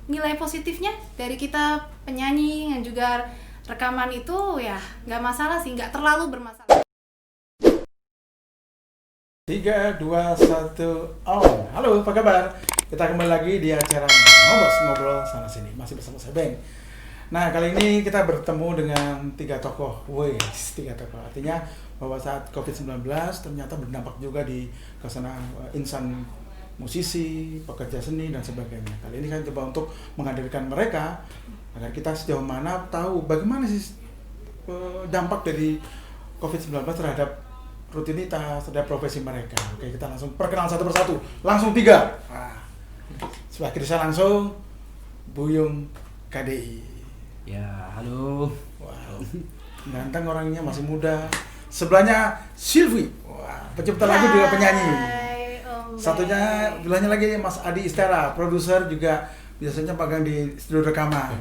nilai positifnya dari kita penyanyi yang juga rekaman itu ya nggak masalah sih, nggak terlalu bermasalah. 3, 2, 1, on. Halo, apa kabar? Kita kembali lagi di acara Ngobrol sana sini. Masih bersama saya Beng. Nah, kali ini kita bertemu dengan 3 tokoh. Tiga tokoh. Artinya bahwa saat COVID-19 ternyata berdampak juga di kesana insan musisi, pekerja seni dan sebagainya. Kali ini saya coba untuk menghadirkan mereka agar kita sejauh mana tahu bagaimana sih dampak dari COVID-19 terhadap rutinitas, terhadap profesi mereka. Oke, kita langsung perkenalan satu persatu. Langsung 3. Sebelah kiri saya langsung Buyung KDI. Ya, halo. Wow, ganteng orangnya, masih muda. Sebelahnya Sylvie. Wah, pencipta lagu juga penyanyi. Satunya sebelahnya lagi Mas Adi Istera, produser juga biasanya pegang di studio rekaman.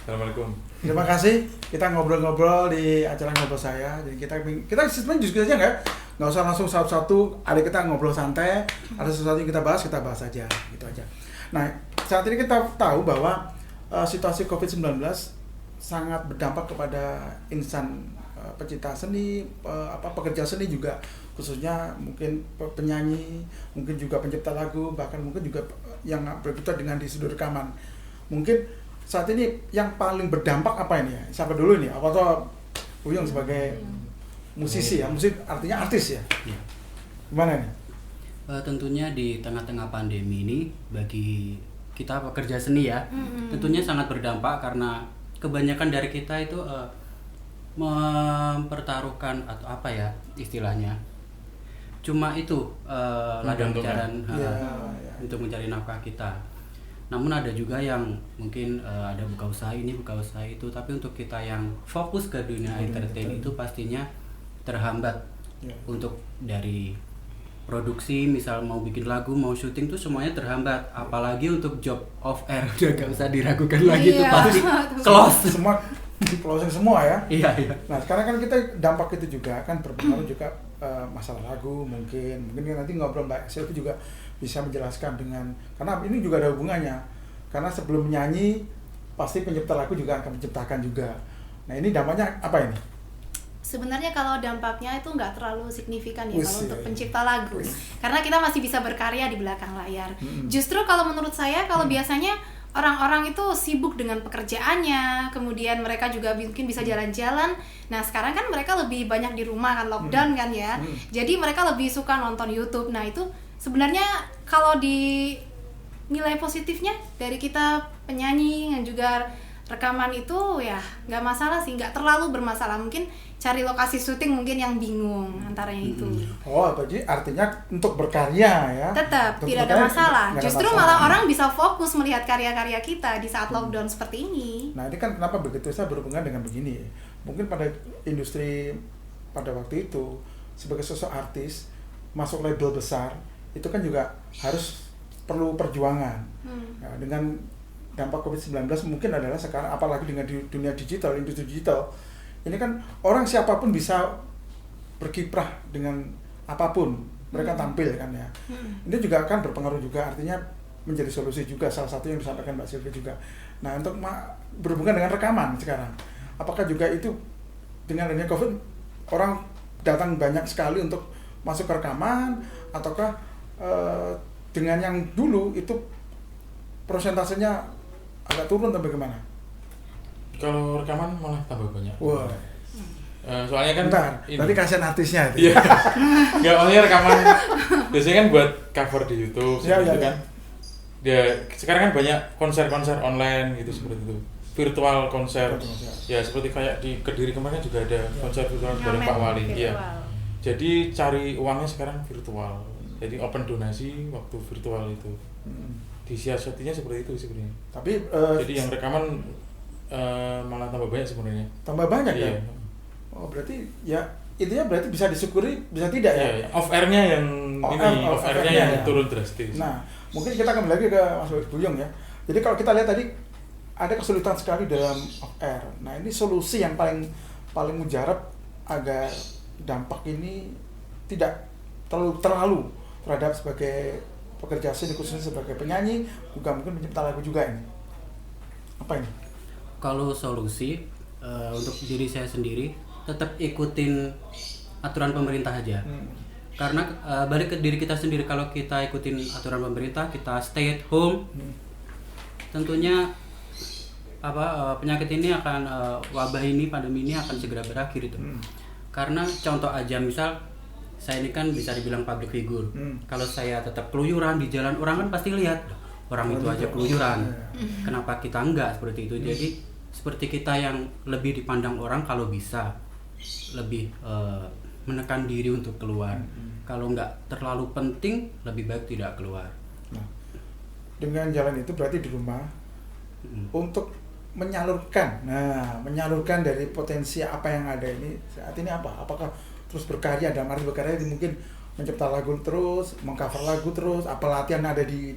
Assalamualaikum. Terima kasih. Kita ngobrol-ngobrol di acara ngobrol saya. Jadi kita sebenarnya diskusi aja nggak usah langsung satu-satu. Ada kita ngobrol santai. Ada sesuatu yang kita bahas aja, gitu aja. Nah, saat ini kita tahu bahwa situasi COVID-19 sangat berdampak kepada insan pecinta seni, pekerja seni juga, khususnya mungkin penyanyi, mungkin juga pencipta lagu, bahkan mungkin juga yang berputar dengan di studio rekaman. Mungkin saat ini yang paling berdampak apa ini ya? Siapa dulu nih? Apa tuh Buyung sebagai musisi ya? Musik artinya artis ya? Ya. Gimana nih? Tentunya di tengah-tengah pandemi ini bagi kita pekerja seni ya, tentunya sangat berdampak karena kebanyakan dari kita itu mempertaruhkan atau apa ya istilahnya, cuma itu ladang pencarian untuk mencari nafkah kita. Namun ada juga yang mungkin ada buka usaha ini, buka usaha itu, tapi untuk kita yang fokus ke dunia entertain itu pastinya terhambat. Untuk dari produksi, misal mau bikin lagu, mau syuting tuh semuanya terhambat. Apalagi untuk job off air udah gak usah diragukan lagi, tuh pasti close. Semua closing semua ya. Iya. Nah, sekarang kan kita dampak itu juga kan berpengaruh juga masalah lagu mungkin kan nanti ngobrol Mbak Sylvie juga bisa menjelaskan dengan, karena ini juga ada hubungannya. Karena sebelum menyanyi pasti pencipta lagu juga akan menciptakan juga. Nah, ini dampaknya apa ini? Sebenarnya kalau dampaknya itu nggak terlalu signifikan ya kalau untuk pencipta lagu, karena kita masih bisa berkarya di belakang layar. Justru kalau menurut saya, kalau biasanya orang-orang itu sibuk dengan pekerjaannya, kemudian mereka juga mungkin bisa jalan-jalan. Nah, sekarang kan mereka lebih banyak di rumah kan, lockdown kan ya. Jadi mereka lebih suka nonton YouTube. Nah, itu sebenarnya kalau di nilai positifnya dari kita penyanyi yang juga rekaman itu ya nggak masalah sih, nggak terlalu bermasalah. Mungkin cari lokasi syuting mungkin yang bingung antaranya itu. Oh, jadi artinya untuk berkarya ya? Tetap untuk tidak ada masalah. Justru malah orang bisa fokus melihat karya-karya kita di saat lockdown seperti ini. Nah, ini kan kenapa begitu, saya berhubungan dengan begini. Mungkin pada industri pada waktu itu sebagai sosok artis masuk label besar itu kan juga harus perlu perjuangan. Nah, dengan dampak COVID-19 mungkin adalah sekarang, apalagi dengan dunia digital, industri digital, ini kan orang siapapun bisa berkiprah dengan apapun mereka tampil kan ya. Ini juga akan berpengaruh juga, artinya menjadi solusi juga, salah satu yang disampaikan Mbak Sylvie juga. Nah, untuk berhubungan dengan rekaman sekarang, apakah juga itu dengan adanya COVID orang datang banyak sekali untuk masuk ke rekaman, ataukah dengan yang dulu itu persentasenya agak turun atau bagaimana? Kalau rekaman malah tambah banyak. Wah. Soalnya kan berarti kasihan artisnya itu. Iya. Enggak, maksudnya rekaman biasanya kan buat cover di YouTube gitu kan. Dia sekarang kan banyak konser-konser online gitu seperti itu. Virtual konser. Ya, seperti kayak di Kediri kemarin juga ada konser virtual bareng Pak Wali. Iya. Jadi cari uangnya sekarang virtual. Jadi open donasi waktu virtual itu. Disiasatinya seperti itu sebenarnya. Tapi jadi yang rekaman malah tambah banyak sebenarnya. Tambah banyak ya? Oh, berarti ya intinya berarti bisa disyukuri, bisa tidak ya? Iya, off airnya yang off airnya yang turun drastis. Nah, mungkin kita kembali lagi ke Mas Buyung ya. Jadi kalau kita lihat tadi ada kesulitan sekali dalam off air. Nah, ini solusi yang paling mujarab agar dampak ini tidak terlalu terhadap sebagai pekerja seni, khususnya sebagai penyanyi, juga mungkin pencipta lagu juga ini. Apa ini? Kalau solusi untuk diri saya sendiri tetap ikutin aturan pemerintah aja. Karena balik ke diri kita sendiri, kalau kita ikutin aturan pemerintah, kita stay at home, tentunya penyakit ini akan wabah ini, pandemi ini akan segera berakhir itu. Karena contoh aja, misal saya ini kan bisa dibilang public figure. Kalau saya tetap keluyuran di jalan, orang kan pasti lihat orang itu aja keluyuran. Kenapa kita enggak seperti itu? Jadi seperti kita yang lebih dipandang orang, kalau bisa lebih menekan diri untuk keluar. Kalau enggak terlalu penting, lebih baik tidak keluar. Nah, dengan jalan itu berarti di rumah untuk menyalurkan dari potensi apa yang ada ini saat ini apa? Apakah terus berkarya, dalam arti berkarya mungkin mencipta lagu terus, mengcover lagu terus, apa latihan ada di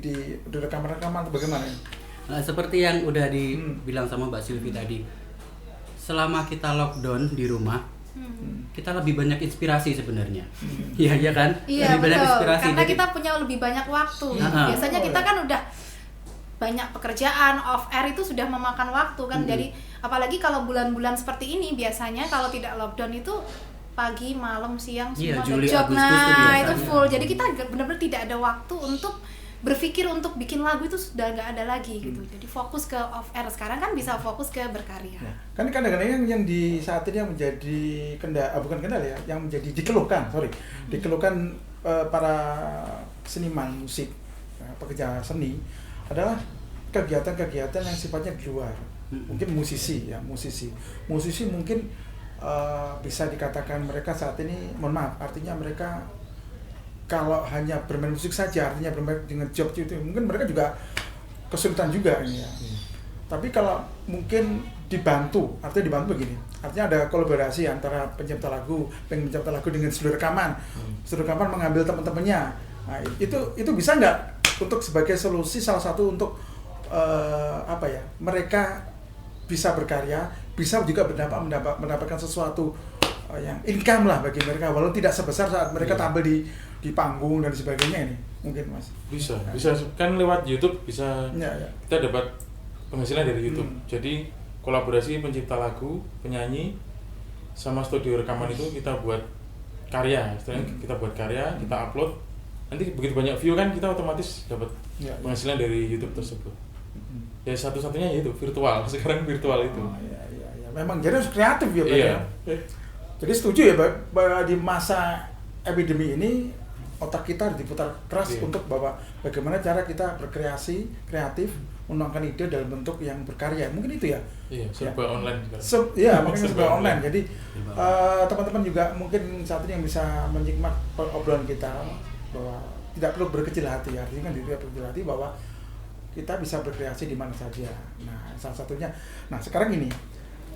rekaman-rekaman, bagaimana? Seperti yang udah dibilang sama Mbak Silvi tadi, selama kita lockdown di rumah, kita lebih banyak inspirasi sebenarnya. Iya kan? Iya, lebih banyak inspirasi. Karena kita punya lebih banyak waktu. Biasanya kita kan udah banyak pekerjaan, off air itu sudah memakan waktu kan. Jadi apalagi kalau bulan-bulan seperti ini, biasanya kalau tidak lockdown itu pagi, malam, siang semua ada Juli, job. Agustus Itu full. Jadi kita benar-benar tidak ada waktu untuk berpikir untuk bikin lagu, itu sudah nggak ada lagi gitu. Jadi fokus ke off air. Sekarang kan bisa fokus ke berkarya. Ya. Kan kadang-kadang yang di saat ini yang menjadi bukan kendala ya, yang menjadi dikeluhkan para seniman musik, pekerja seni adalah kegiatan-kegiatan yang sifatnya di luar. Mungkin musisi mungkin bisa dikatakan mereka saat ini, mohon maaf, artinya mereka kalau hanya bermain musik saja, artinya bermain dengan job itu, mungkin mereka juga kesulitan juga ini ya. Tapi kalau mungkin dibantu begini, artinya ada kolaborasi antara pencipta lagu dengan studio rekaman, mengambil teman-temannya. Nah, itu bisa nggak untuk sebagai solusi salah satu untuk mereka bisa berkarya, bisa juga mendapatkan sesuatu yang income lah bagi mereka, walaupun tidak sebesar saat mereka tampil di panggung dan sebagainya ini, mungkin Mas. Bisa kan lewat YouTube bisa kita dapat penghasilan dari YouTube. Jadi kolaborasi pencipta lagu, penyanyi sama studio rekaman itu kita buat karya, kita buat karya, kita upload. Nanti begitu banyak view kan kita otomatis dapat penghasilan dari YouTube tersebut. Ya satu-satunya yaitu virtual, sekarang virtual itu. Memang jadi harus kreatif ya Pak. Iya. Jadi setuju ya bahwa di masa epidemi ini otak kita harus diputar keras untuk bagaimana cara kita berkreasi, kreatif, menuangkan ide dalam bentuk yang berkarya. Mungkin itu ya. Iya, serba online sekarang. Makanya serba online. Jadi teman-teman juga mungkin saat ini yang bisa menikmat obrolan kita bahwa tidak perlu berkecil hati, artinya kan tidak berkecil hati bahwa kita bisa berkreasi di mana saja. Nah, salah satunya. Nah, sekarang ini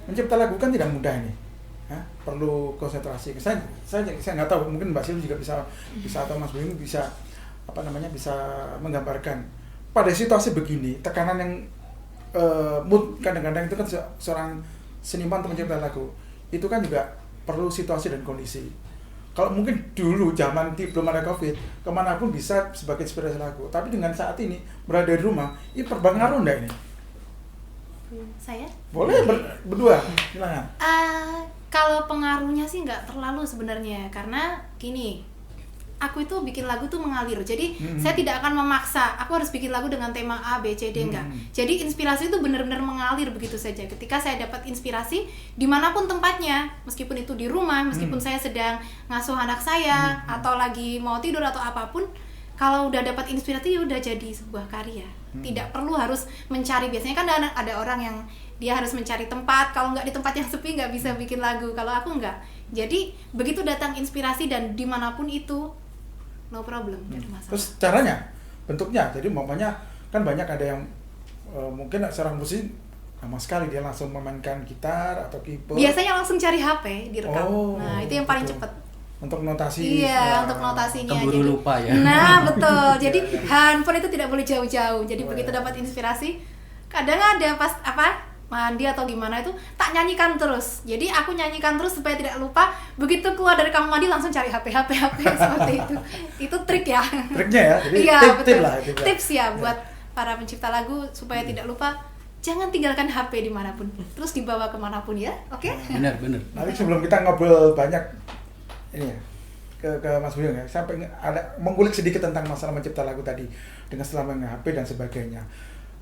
mencipta lagu kan tidak mudah ini. Perlu konsentrasi. Saya nggak tahu, mungkin Mbak Sil juga bisa atau Mas Bim bisa bisa menggambarkan pada situasi begini, tekanan yang mood kadang-kadang itu kan seorang seniman atau mencipta lagu itu kan juga perlu situasi dan kondisi. Kalau mungkin dulu zaman belum ada COVID, kemanapun bisa sebagai inspirasi lagu. Tapi dengan saat ini berada di rumah, ini berpengaruh enggak ini? Saya? Boleh berdua, silakan. Kalau pengaruhnya sih nggak terlalu sebenarnya, karena gini, aku itu bikin lagu tuh mengalir. Jadi saya tidak akan memaksa, aku harus bikin lagu dengan tema A, B, C, D, enggak. Jadi inspirasi itu benar-benar mengalir begitu saja. Ketika saya dapat inspirasi, dimanapun tempatnya, meskipun itu di rumah, meskipun saya sedang ngasuh anak saya, atau lagi mau tidur atau apapun, kalau udah dapat inspirasi ya udah jadi sebuah karya. Tidak perlu harus mencari, biasanya kan ada orang yang dia harus mencari tempat, kalau nggak di tempat yang sepi nggak bisa bikin lagu. Kalau aku nggak. Jadi begitu datang inspirasi dan dimanapun itu, no problem, tidak ada masalah. Terus caranya, bentuknya, jadi umpamanya kan banyak ada yang mungkin seorang musisi sama sekali dia langsung memainkan gitar atau keyboard. Biasanya langsung cari HP direkam. Nah itu yang paling cepat. Untuk notasi. Iya, untuk notasinya. Keburu lupa ya. Nah betul. Jadi handphone itu tidak boleh jauh-jauh. Jadi begitu dapat inspirasi, kadang ada pas mandi atau gimana itu tak nyanyikan terus. Jadi aku nyanyikan terus supaya tidak lupa. Begitu keluar dari kamar mandi langsung cari HP seperti itu. Itu trik ya. Triknya ya. Jadi iya, tip lah. Tips ya buat para pencipta lagu supaya tidak lupa. jangan tinggalkan HP dimanapun, terus dibawa kemanapun ya, oke? Benar. Nanti sebelum kita ngobrol banyak ini ya, ke Mas Buyung ya, sampai ada mengulik sedikit tentang masalah mencipta lagu tadi dengan setelah main HP dan sebagainya.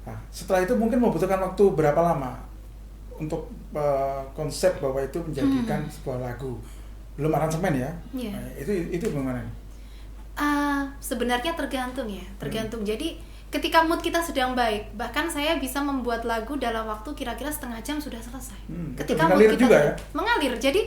Nah, setelah itu mungkin membutuhkan waktu berapa lama untuk konsep bahwa itu menjadikan sebuah lagu, belum aransemen ya? Yeah. Nah, itu bagaimana? Sebenarnya tergantung ya, Jadi ketika mood kita sedang baik, bahkan saya bisa membuat lagu dalam waktu kira-kira setengah jam sudah selesai. Ketika mood kita juga, mengalir. Jadi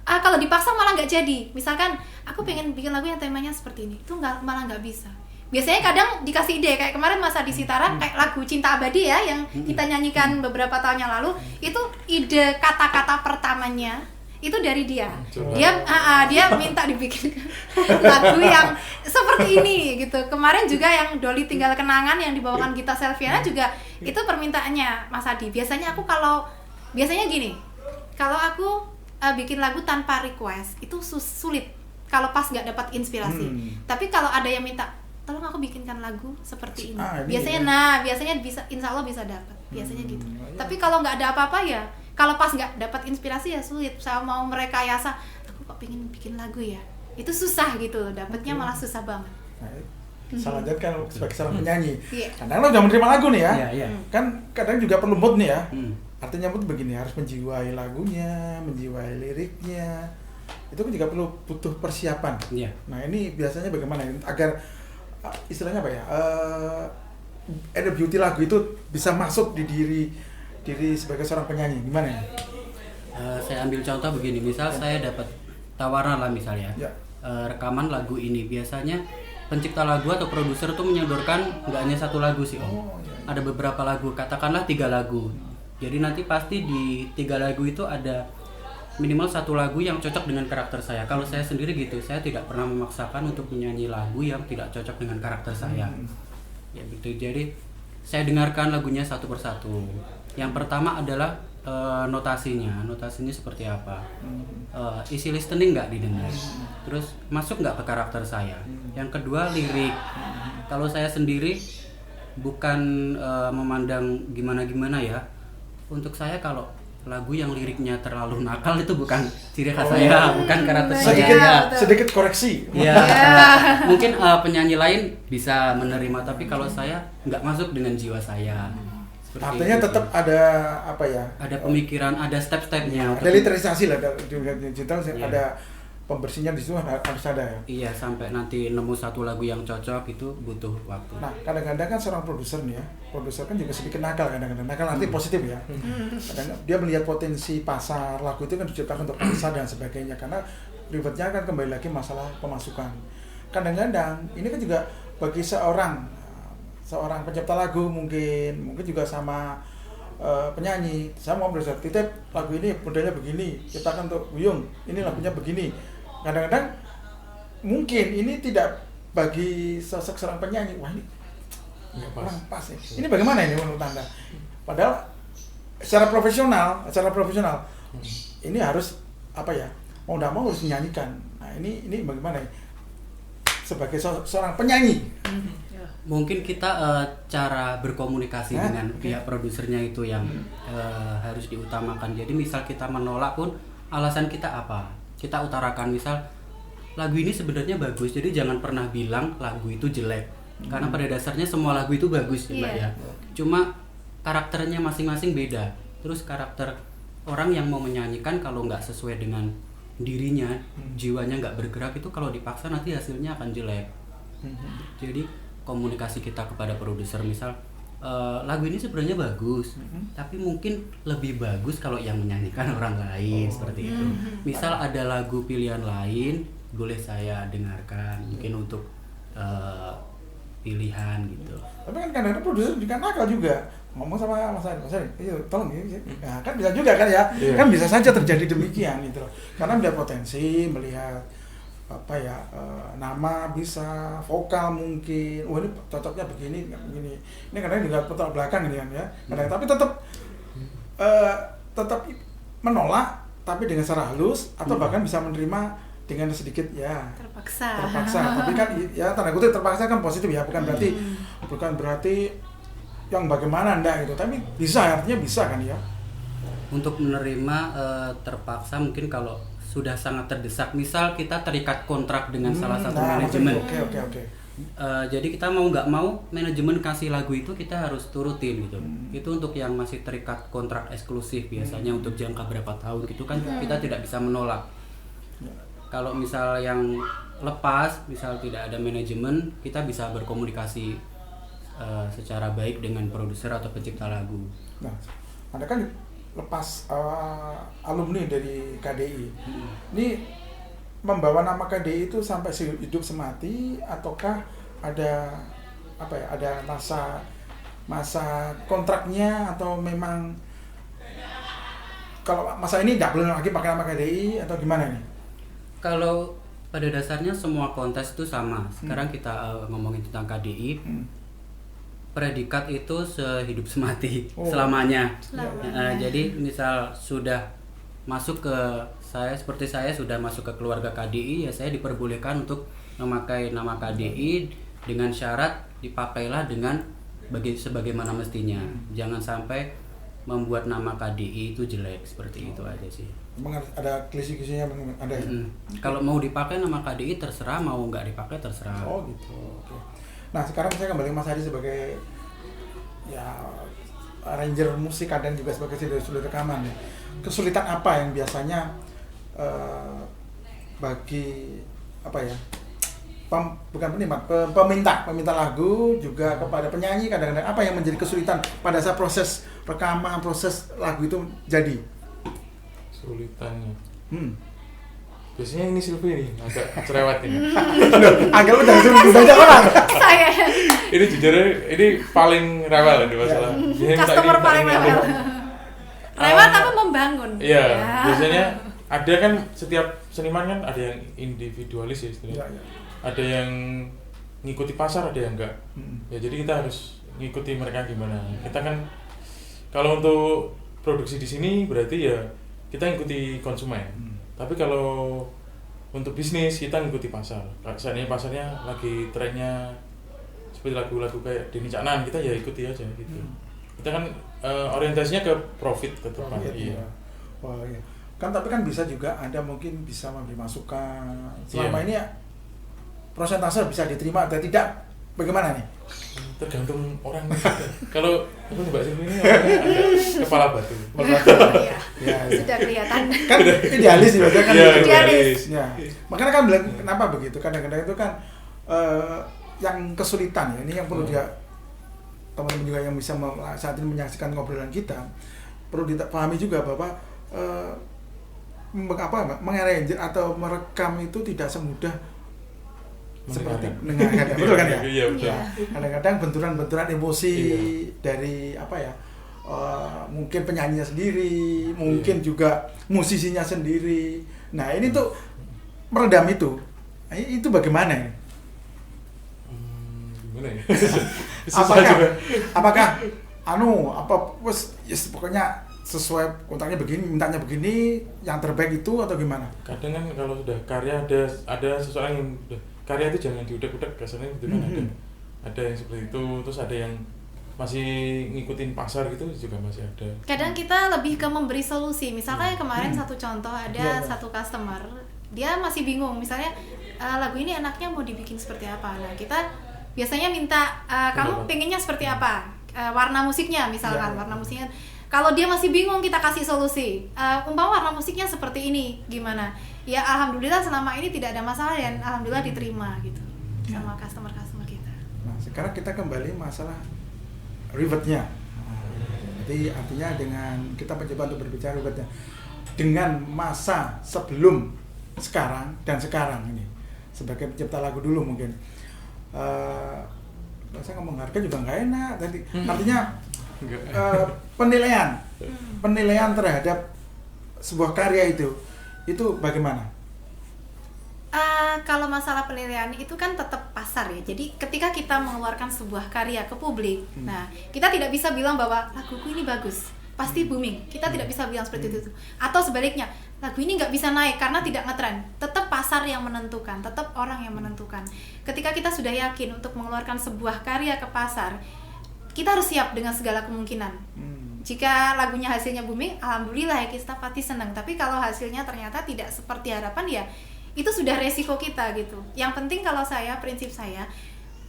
kalau dipaksa malah nggak jadi. Misalkan aku pengen bikin lagu yang temanya seperti ini, itu malah nggak bisa. Biasanya kadang dikasih ide, kayak kemarin Mas Adi Sitara, kayak lagu Cinta Abadi ya, yang kita nyanyikan beberapa tahun yang lalu, itu ide kata-kata pertamanya itu dari dia. Dia minta dibikin lagu yang seperti ini gitu. Kemarin juga yang Doli Tinggal Kenangan yang dibawakan Gita Selviana juga itu permintaannya Mas Adi. Biasanya gini, kalau aku bikin lagu tanpa request itu sulit kalau pas nggak dapat inspirasi. Tapi kalau ada yang minta, tolong aku bikinkan lagu seperti ini. Biasanya bisa, insya Allah bisa dapat. Biasanya gitu. Tapi kalau nggak ada apa-apa ya, kalau pas nggak dapat inspirasi ya sulit. Saya mau merekayasa, aku kok pengen bikin lagu ya, itu susah gitu. Dapatnya malah susah banget. Salah jawab kan sebagai seorang penyanyi. Kadang lo udah menerima lagu nih ya, kan kadang juga perlu mood nih ya. Artinya mood begini, harus menjiwai lagunya, menjiwai liriknya. Itu kan juga butuh persiapan. Nah ini biasanya bagaimana agar istilahnya apa ya, ada beauty lagu itu bisa masuk di diri sebagai seorang penyanyi, gimana ya? Saya ambil contoh begini, misal saya dapat tawaran lah misalnya, rekaman lagu ini. Biasanya pencipta lagu atau produser tuh menyodorkan nggak hanya satu lagu sih Om. Ada beberapa lagu, katakanlah 3 lagu. Jadi nanti pasti di 3 lagu itu ada minimal 1 lagu yang cocok dengan karakter saya. Kalau saya sendiri gitu, saya tidak pernah memaksakan untuk menyanyi lagu yang tidak cocok dengan karakter saya. Ya gitu. Jadi saya dengarkan lagunya satu persatu. Yang pertama adalah notasinya seperti apa, isi listening nggak didengar, terus masuk nggak ke karakter saya. Yang kedua lirik. Kalau saya sendiri bukan memandang gimana ya. Untuk saya kalau lagu yang liriknya terlalu nakal itu bukan ciri khas saya, bukan karakter saya. Sedikit koreksi. Ya, mungkin penyanyi lain bisa menerima, tapi kalau saya nggak masuk dengan jiwa saya. Artinya tetap ada apa ya? Ada pemikiran, ada step-stepnya. Ada literisasi lah, di digital ada pembersihnya di situ harus ada ya. Iya, sampai nanti nemu satu lagu yang cocok itu butuh waktu. Nah, kadang-kadang kan seorang produser nih ya, produser kan juga sedikit nakal kadang-kadang. Nakal arti positif ya. Kadang dia melihat potensi pasar lagu itu kan diciptakan untuk pasar dan sebagainya, karena ribetnya kan kembali lagi masalah pemasukan. Kadang-kadang ini kan juga bagi seorang pencipta lagu mungkin juga sama penyanyi, saya mau berset titip lagu ini modelnya begini, ciptakan untuk Buyung, ini lagunya begini. Kadang-kadang mungkin ini tidak bagi sosok seorang penyanyi, wah ini kurang pas ya. Ini bagaimana ini menurut Anda? Padahal secara profesional ini harus apa ya, mau tidak mau harus menyanyikan. Nah ini bagaimana ya? Sebagai seorang penyanyi, mungkin kita cara berkomunikasi dengan pihak produsernya itu yang harus diutamakan. Jadi misal kita menolak pun alasan kita apa, kita utarakan. Misal lagu ini sebenarnya bagus, jadi jangan pernah bilang lagu itu jelek, karena pada dasarnya semua lagu itu bagus ya Mbak ya. Cuma karakternya masing-masing beda. Terus karakter orang yang mau menyanyikan kalau nggak sesuai dengan dirinya, jiwanya nggak bergerak, itu kalau dipaksa nanti hasilnya akan jelek. Jadi komunikasi kita kepada produser, misal lagu ini sebenarnya bagus, tapi mungkin lebih bagus kalau yang menyanyikan orang lain, seperti itu. Misal ada lagu pilihan lain, boleh saya dengarkan, mungkin untuk pilihan gitu. Tapi kan kadang-kadang produser juga nakal juga, ngomong sama Mas Ari, tolong ya, nah, kan bisa juga kan ya, kan bisa saja terjadi demikian gitu loh. Karena melihat potensi, melihat apa ya, nama bisa, vokal mungkin, wah ini cocoknya begini. Ini kadang juga putar belakang ini kan ya. Kadang tapi tetap menolak, tapi dengan secara halus atau bahkan bisa menerima dengan sedikit ya terpaksa. Tapi kan ya tanda kutip terpaksa kan positif ya, bukan berarti yang bagaimana Anda gitu. Tapi bisa, artinya bisa kan ya? Untuk menerima terpaksa mungkin kalau sudah sangat terdesak, misal kita terikat kontrak dengan salah satu manajemen. Oke. Jadi kita mau nggak mau manajemen kasih lagu itu kita harus turutin gitu. Itu untuk yang masih terikat kontrak eksklusif biasanya untuk jangka berapa tahun gitu kan kita tidak bisa menolak. Kalau misal yang lepas, misal tidak ada manajemen, kita bisa berkomunikasi secara baik dengan produser atau pencipta lagu. Nah, Anda kan lepas alumni dari KDI. Ini membawa nama KDI itu sampai hidup semati ataukah ada apa ya? Ada masa kontraknya atau memang kalau masa ini tidak boleh lagi pakai nama KDI atau gimana nih? Kalau pada dasarnya semua kontes itu sama. Sekarang kita ngomongin tentang KDI. Predikat itu sehidup semati selamanya. Jadi misal sudah masuk ke seperti saya sudah masuk ke keluarga KDI, ya saya diperbolehkan untuk memakai nama KDI dengan syarat dipakailah dengan sebagaimana mestinya. Jangan sampai membuat nama KDI itu jelek, seperti itu aja sih. Memang ada klise-klisenya ada ya? Kalau mau dipakai nama KDI terserah, mau nggak dipakai terserah. Oh gitu. Oke. Nah sekarang saya kembali Mas Hadi sebagai ya arranger musik dan juga sebagai studio rekaman ya. Kesulitan apa yang biasanya bagi apa ya peminta lagu juga kepada penyanyi kadang-kadang apa yang menjadi kesulitan pada saat proses rekaman, proses lagu itu jadi? Kesulitannya biasanya ini Sylvie nih agak cerewet ini. Agak udah suruh banyak orang. Saya ini jujur ini paling rewel di masalah. Customer paling rewel. Rewel tapi membangun. Iya, biasanya ada kan setiap seniman kan ada yang individualis ya istilahnya. Ya. Ada yang ngikuti pasar, ada yang enggak. Ya jadi kita harus ngikuti mereka gimana. Kita kan kalau untuk produksi di sini berarti ya kita ngikuti konsumen. Tapi kalau untuk bisnis kita ngikuti pasar. Seandainya pasarnya lagi trennya seperti lagu-lagu kayak Denny Caknan, kita ya ikuti aja gitu. Kita kan orientasinya ke profit ke depan. Iya. Wah, iya. Kan tapi kan bisa juga Anda mungkin bisa memberi masukan. Selama ini ya persentase bisa diterima atau tidak? Bagaimana nih? Tergantung orang. Kalau aku Mbak Sylvie ini ada kepala batu. Iya. Sudah kelihatan. Kan idealis ya, kan idealis. Ya. Makanya kan bilang kenapa begitu? Kadang-kadang itu kan yang kesulitan ya. Ini yang perlu juga teman-teman juga yang bisa saat ini menyaksikan ngobrolan kita perlu dipahami juga bahwa mengarranger atau merekam itu tidak semudah seperti mendengarkan, betul kan ya? Iya betul. Kadang-kadang benturan-benturan emosi dari apa ya? Mungkin penyanyinya sendiri, mungkin juga musisinya sendiri. Nah ini tuh meredam itu. Itu bagaimana ya? Gimana ya? apakah pokoknya sesuai kontraknya begini, mintanya begini, yang terbaik itu atau gimana? Kadang kan kalau sudah karya ada seseorang yang karya itu jangan diudak-udak kasarnya gitu kan ada yang seperti itu, terus ada yang masih ngikutin pasar gitu juga masih ada. Kadang kita lebih ke memberi solusi. Misalnya kemarin satu contoh ada satu customer, dia masih bingung misalnya lagu ini enaknya mau dibikin seperti apa. Nah, kita biasanya minta kamu pengennya seperti apa? Warna musiknya misalkan, warna musiknya. Kalau dia masih bingung kita kasih solusi. Umpama warna musiknya seperti ini, gimana? Ya alhamdulillah selama ini tidak ada masalah dan alhamdulillah diterima gitu sama customer-customer kita. Nah, sekarang kita kembali masalah ribetnya. Jadi artinya dengan kita mencoba untuk berbicara ribetnya dengan masa sebelum sekarang dan sekarang ini sebagai pencipta lagu dulu mungkin saya ngomong harga juga nggak enak tadi artinya penilaian terhadap sebuah karya itu bagaimana? Kalau masalah penilaian itu kan tetap pasar ya. Jadi ketika kita mengeluarkan sebuah karya ke publik, nah kita tidak bisa bilang bahwa laguku ini bagus, pasti booming. Kita tidak bisa bilang seperti itu. Atau sebaliknya, lagu ini nggak bisa naik karena tidak ngetren. Tetap pasar yang menentukan, tetap orang yang menentukan. Ketika kita sudah yakin untuk mengeluarkan sebuah karya ke pasar, kita harus siap dengan segala kemungkinan. Jika lagunya hasilnya booming, alhamdulillah ya, kita pasti senang. Tapi kalau hasilnya ternyata tidak seperti harapan, ya itu sudah resiko kita gitu. Yang penting kalau prinsip saya,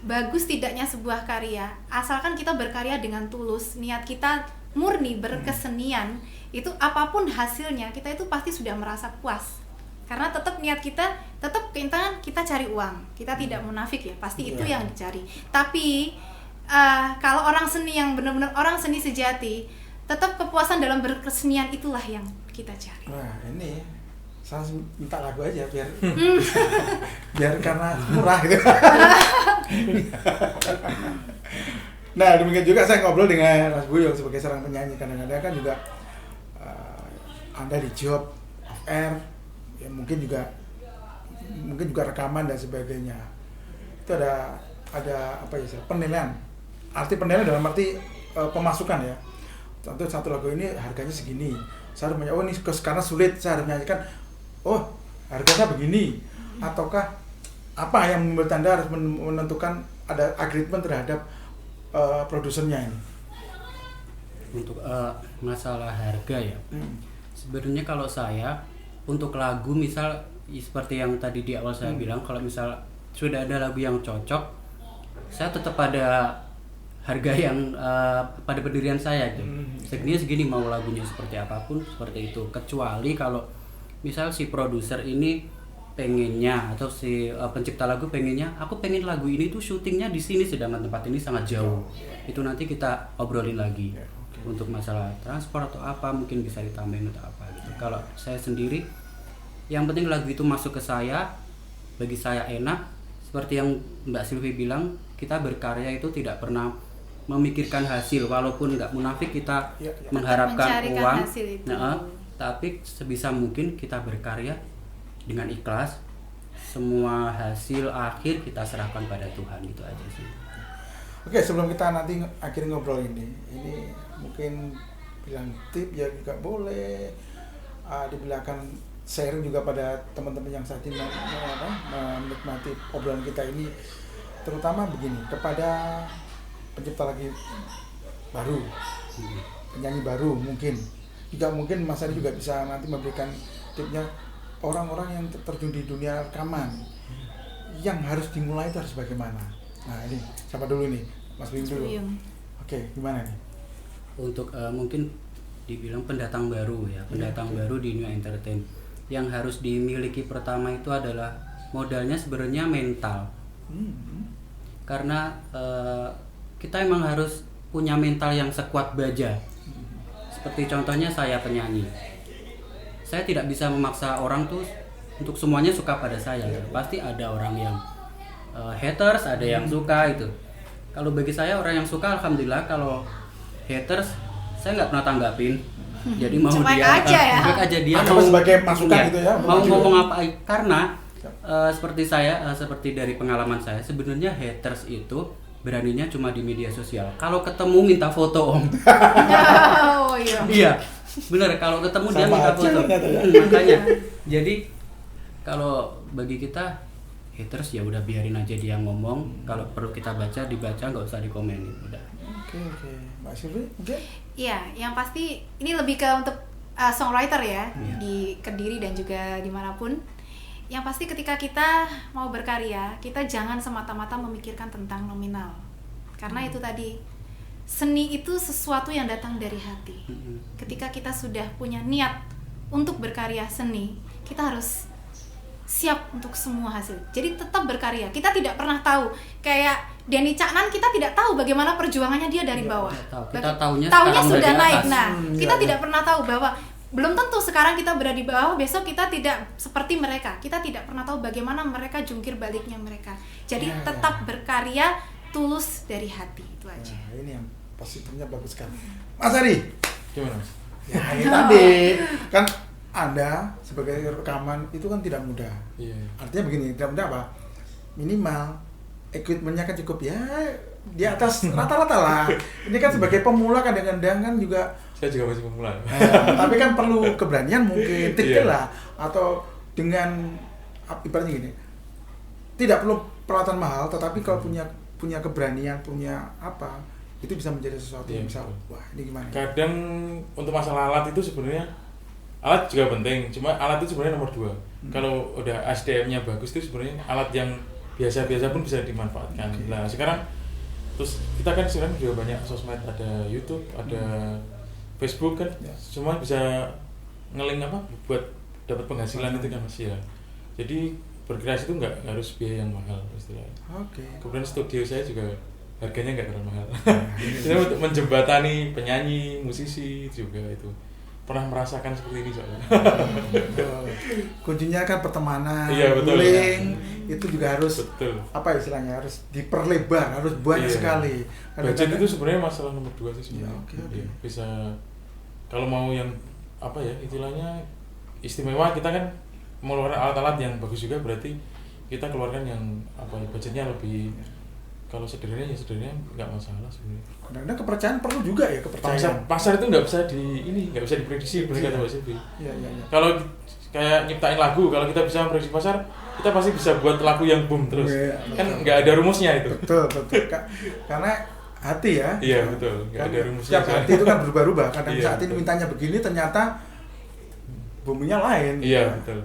bagus tidaknya sebuah karya, asalkan kita berkarya dengan tulus, niat kita murni berkesenian, itu apapun hasilnya kita itu pasti sudah merasa puas. Karena tetap niat kita, tetap kita cari uang, kita tidak munafik ya, pasti itu yang dicari. Tapi kalau orang seni yang benar-benar orang seni sejati, tetap kepuasan dalam berkesenian itulah yang kita cari. Nah ini saya minta lagu aja biar biar karena murah gitu. Nah demikian juga saya ngobrol dengan Mas Buyung sebagai seorang penyanyi. Kadang-kadang kan juga Anda di job off air, ya mungkin juga rekaman dan sebagainya. Itu ada apa ya, penilaian. Arti penilaian dalam arti pemasukan ya. Contoh satu lagu ini harganya segini. Saya harus ini karena sulit, saya harus menyanyikan. Oh, harganya begini. Ataukah apa yang membuat Anda harus menentukan ada agreement terhadap produsernya ini? Untuk masalah harga ya. Sebenarnya kalau saya untuk lagu misal seperti yang tadi di awal saya bilang, kalau misal sudah ada lagu yang cocok, saya tetap pada harga yang pada pendirian saya gitu. Segini mau lagunya seperti apapun seperti itu. Kecuali kalau misal si produser ini pengennya atau si pencipta lagu pengennya, aku pengen lagu ini tuh syutingnya di sini sedangkan tempat ini sangat jauh. Itu nanti kita obrolin lagi. Untuk masalah transport atau apa mungkin bisa ditambahin atau apa gitu. Kalau saya sendiri yang penting lagu itu masuk ke saya, bagi saya enak. Seperti yang Mbak Sylvie bilang, kita berkarya itu tidak pernah memikirkan hasil, walaupun nggak munafik kita mengharapkan uang. Tapi sebisa mungkin kita berkarya dengan ikhlas. Semua hasil akhir kita serahkan pada Tuhan, gitu aja sih. Oke, sebelum kita nanti akhirnya ngobrol ini mungkin bilang tip ya juga boleh, dibilangkan sharing juga pada teman-teman yang saat ini menikmati obrolan kita ini, terutama begini kepada pencipta lagi baru, penyanyi baru mungkin Mas Ari juga bisa nanti memberikan tipnya orang-orang yang terjun di dunia rekaman yang harus dimulai itu harus bagaimana. Nah ini siapa dulu nih, Mas Buyung dulu. Oke, gimana nih? Untuk mungkin dibilang pendatang baru ya, baru di New Entertain. Yang harus dimiliki pertama itu adalah modalnya sebenarnya mental. Karena kita emang harus punya mental yang sekuat baja. Seperti contohnya saya penyanyi. Saya tidak bisa memaksa orang tuh untuk semuanya suka pada saya. Pasti ada orang yang haters, ada yang suka itu. Kalau bagi saya orang yang suka alhamdulillah, kalau haters saya nggak pernah tanggapin. Jadi mau cuek aja dia mau sebagai masukan gitu ya. Mau ngomong apa karena seperti dari pengalaman saya, sebenarnya haters itu beraninya cuma di media sosial. Kalau ketemu minta foto, Om. Iya. Benar, kalau ketemu dia minta foto. Makanya. Jadi kalau bagi kita haters ya udah biarin aja dia ngomong. Kalau perlu kita dibaca nggak usah dikomenin, udah. Oke. Mbak Sylvie, oke? Iya, yang pasti ini lebih ke untuk songwriter ya, di Kediri dan juga dimanapun. Yang pasti ketika kita mau berkarya, kita jangan semata-mata memikirkan tentang nominal. Karena itu tadi, seni itu sesuatu yang datang dari hati. Ketika kita sudah punya niat untuk berkarya seni, kita harus siap untuk semua hasil. Jadi tetap berkarya. Kita tidak pernah tahu, kayak Denny Caknan, kita tidak tahu bagaimana perjuangannya dia dari bawah. Kita tahunya sudah naik. Nah, kita tidak pernah tahu bahwa belum tentu sekarang kita berada di bawah, besok kita tidak seperti mereka. Kita tidak pernah tahu bagaimana mereka jungkir baliknya mereka. Jadi tetap berkarya tulus dari hati, itu aja. Nah, ini yang positifnya bagus sekali. Mas Ari, gimana Mas? Ya ini tadi kan Anda sebagai rekaman itu kan tidak mudah. Artinya begini, tidak mudah apa? Minimal equipment-nya kan cukup ya di atas rata-rata lah. Ini kan sebagai pemula kadang-kadang kan juga. Saya juga masih pemula. Tapi kan perlu keberanian mungkin, lah, atau dengan ibaratnya gini. Tidak perlu peralatan mahal, tetapi kalau punya keberanian, punya apa, itu bisa menjadi sesuatu yang bisa wah ini gimana. Kadang untuk masalah alat itu sebenarnya alat juga penting, cuma alat itu sebenarnya nomor 2. Kalau udah SDM-nya bagus itu sebenarnya alat yang biasa-biasa pun bisa dimanfaatkan. Nah sekarang terus kita kan sekarang juga banyak sosmed, ada YouTube, ada Facebook kan, semua bisa ngeling buat dapat penghasilan itu kan Mas ya. Jadi berkreasi itu nggak harus biaya yang mahal istilahnya. Kemudian studio saya juga harganya nggak terlalu mahal. Itu untuk menjembatani penyanyi, musisi juga itu. Pernah merasakan seperti ini soalnya. Kuncinya kan pertemanan, bullying, itu juga harus apa istilahnya, harus diperlebar, harus banyak sekali. Budget itu sebenarnya masalah nomor 2 sih sebenarnya. Bisa kalau mau yang istilahnya istimewa, kita kan mengeluarkan alat-alat yang bagus juga, berarti kita keluarkan yang budgetnya lebih. Kalau sederhana nggak masalah sebenarnya. Karena kepercayaan perlu juga ya, kepercayaan. Pasar itu nggak bisa diprediksi benar kata Mbak Silvi. Kalau kayak nyiptain lagu, kalau kita bisa memprediksi pasar, kita pasti bisa buat lagu yang boom terus. Kan nggak ada rumusnya itu. Betul. Karena hati ya. Iya betul. Nggak ada rumusnya. Hati itu kan berubah-ubah. Kadang saat ini mintanya begini, ternyata boomnya lain. Iya betul.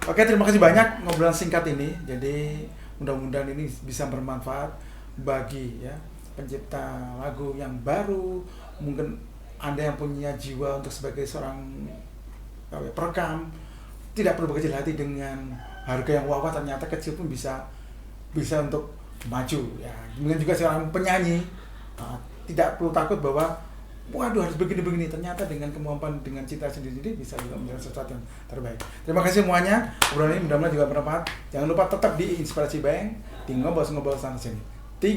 Oke, terima kasih banyak ngobrolan singkat ini. Jadi mudah-mudahan ini bisa bermanfaat bagi pencipta lagu yang baru, mungkin Anda yang punya jiwa untuk sebagai seorang perekam, tidak perlu berkecil hati dengan harga yang wawah, ternyata kecil pun bisa untuk maju ya. Mungkin juga seorang penyanyi tidak perlu takut bahwa waduh harus begini, ternyata dengan kemampuan, dengan cita sendiri bisa juga menjadi sesuatu yang terbaik. Terima kasih semuanya, obrolan ini mudah-mudahan juga bermanfaat. Jangan lupa tetap di Inspirasi Bank, di ngobrol sana sini. 3,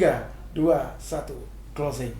2, 1, closing.